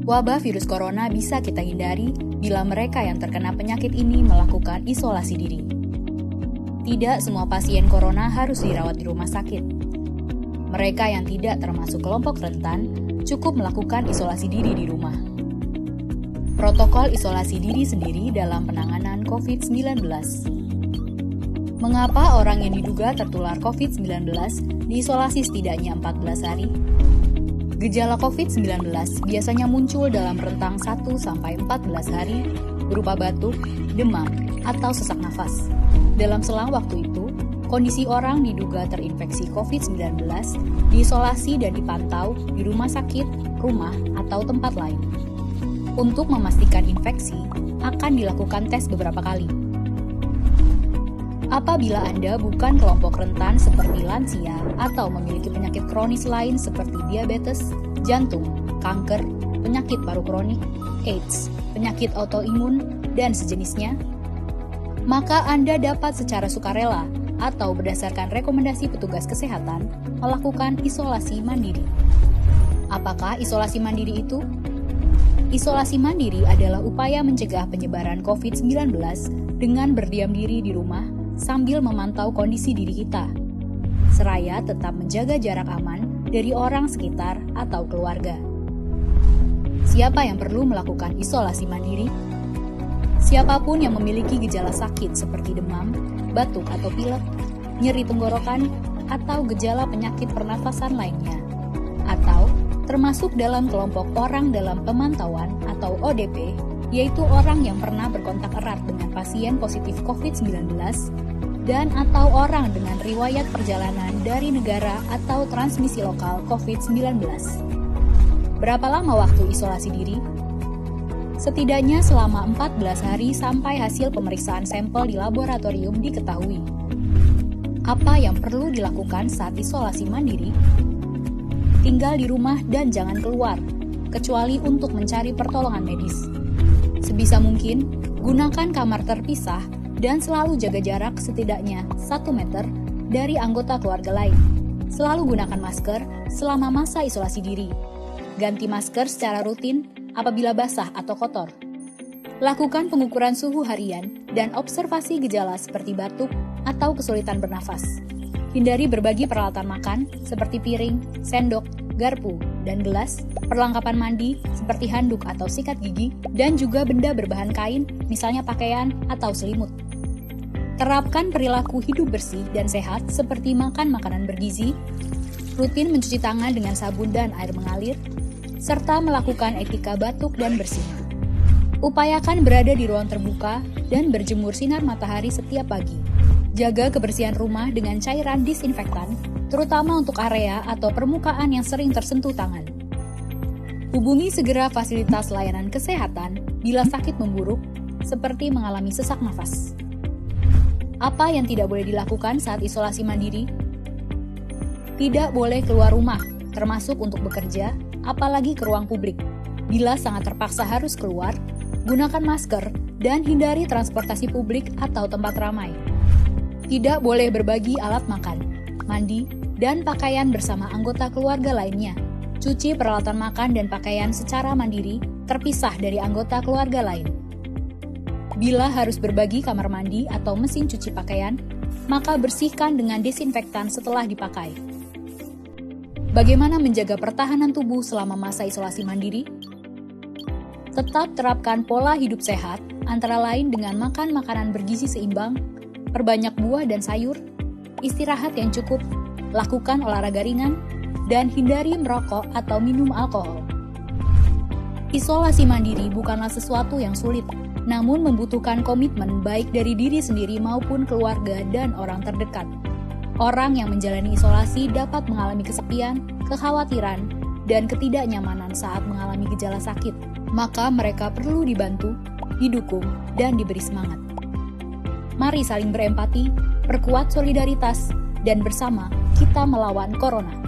Wabah virus corona bisa kita hindari bila mereka yang terkena penyakit ini melakukan isolasi diri. Tidak semua pasien corona harus dirawat di rumah sakit. Mereka yang tidak termasuk kelompok rentan cukup melakukan isolasi diri di rumah. Protokol isolasi diri sendiri dalam penanganan COVID-19. Mengapa orang yang diduga tertular COVID-19 diisolasi setidaknya 14 hari? Gejala COVID-19 biasanya muncul dalam rentang 1-14 hari berupa batuk, demam, atau sesak nafas. Dalam selang waktu itu, kondisi orang diduga terinfeksi COVID-19 diisolasi dan dipantau di rumah sakit, rumah, atau tempat lain. Untuk memastikan infeksi, akan dilakukan tes beberapa kali. Apabila Anda bukan kelompok rentan seperti lansia atau memiliki penyakit kronis lain seperti diabetes, jantung, kanker, penyakit paru kronik, AIDS, penyakit autoimun, dan sejenisnya, maka Anda dapat secara sukarela atau berdasarkan rekomendasi petugas kesehatan melakukan isolasi mandiri. Apakah isolasi mandiri itu? Isolasi mandiri adalah upaya mencegah penyebaran COVID-19 dengan berdiam diri di rumah sambil memantau kondisi diri kita, seraya tetap menjaga jarak aman dari orang sekitar atau keluarga. Siapa yang perlu melakukan isolasi mandiri? Siapapun yang memiliki gejala sakit seperti demam, batuk atau pilek, nyeri tenggorokan, atau gejala penyakit pernafasan lainnya, atau termasuk dalam kelompok orang dalam pemantauan atau ODP, yaitu orang yang pernah berkontak erat dengan pasien positif COVID-19 dan atau orang dengan riwayat perjalanan dari negara atau transmisi lokal COVID-19. Berapa lama waktu isolasi diri? Setidaknya selama 14 hari sampai hasil pemeriksaan sampel di laboratorium diketahui. Apa yang perlu dilakukan saat isolasi mandiri? Tinggal di rumah dan jangan keluar, kecuali untuk mencari pertolongan medis. Sebisa mungkin, gunakan kamar terpisah dan selalu jaga jarak setidaknya 1 meter dari anggota keluarga lain. Selalu gunakan masker selama masa isolasi diri. Ganti masker secara rutin apabila basah atau kotor. Lakukan pengukuran suhu harian dan observasi gejala seperti batuk atau kesulitan bernafas. Hindari berbagi peralatan makan seperti piring, sendok, garpu, dan gelas, perlengkapan mandi seperti handuk atau sikat gigi, dan juga benda berbahan kain, misalnya pakaian atau selimut. Terapkan perilaku hidup bersih dan sehat seperti makan makanan bergizi, rutin mencuci tangan dengan sabun dan air mengalir, serta melakukan etika batuk dan bersih. Upayakan berada di ruang terbuka dan berjemur sinar matahari setiap pagi. Jaga kebersihan rumah dengan cairan disinfektan, terutama untuk area atau permukaan yang sering tersentuh tangan. Hubungi segera fasilitas layanan kesehatan bila sakit memburuk, seperti mengalami sesak nafas. Apa yang tidak boleh dilakukan saat isolasi mandiri? Tidak boleh keluar rumah, termasuk untuk bekerja, apalagi ke ruang publik. Bila sangat terpaksa harus keluar, gunakan masker dan hindari transportasi publik atau tempat ramai. Tidak boleh berbagi alat makan, mandi, dan pakaian bersama anggota keluarga lainnya. Cuci peralatan makan dan pakaian secara mandiri, terpisah dari anggota keluarga lain. Bila harus berbagi kamar mandi atau mesin cuci pakaian, maka bersihkan dengan desinfektan setelah dipakai. Bagaimana menjaga pertahanan tubuh selama masa isolasi mandiri? Tetap terapkan pola hidup sehat, antara lain dengan makan makanan bergizi seimbang, perbanyak buah dan sayur, istirahat yang cukup, lakukan olahraga ringan, dan hindari merokok atau minum alkohol. Isolasi mandiri bukanlah sesuatu yang sulit, namun membutuhkan komitmen baik dari diri sendiri maupun keluarga dan orang terdekat. Orang yang menjalani isolasi dapat mengalami kesepian, kekhawatiran, dan ketidaknyamanan saat mengalami gejala sakit. Maka mereka perlu dibantu, didukung, dan diberi semangat. Mari saling berempati, perkuat solidaritas, dan bersama kita melawan corona.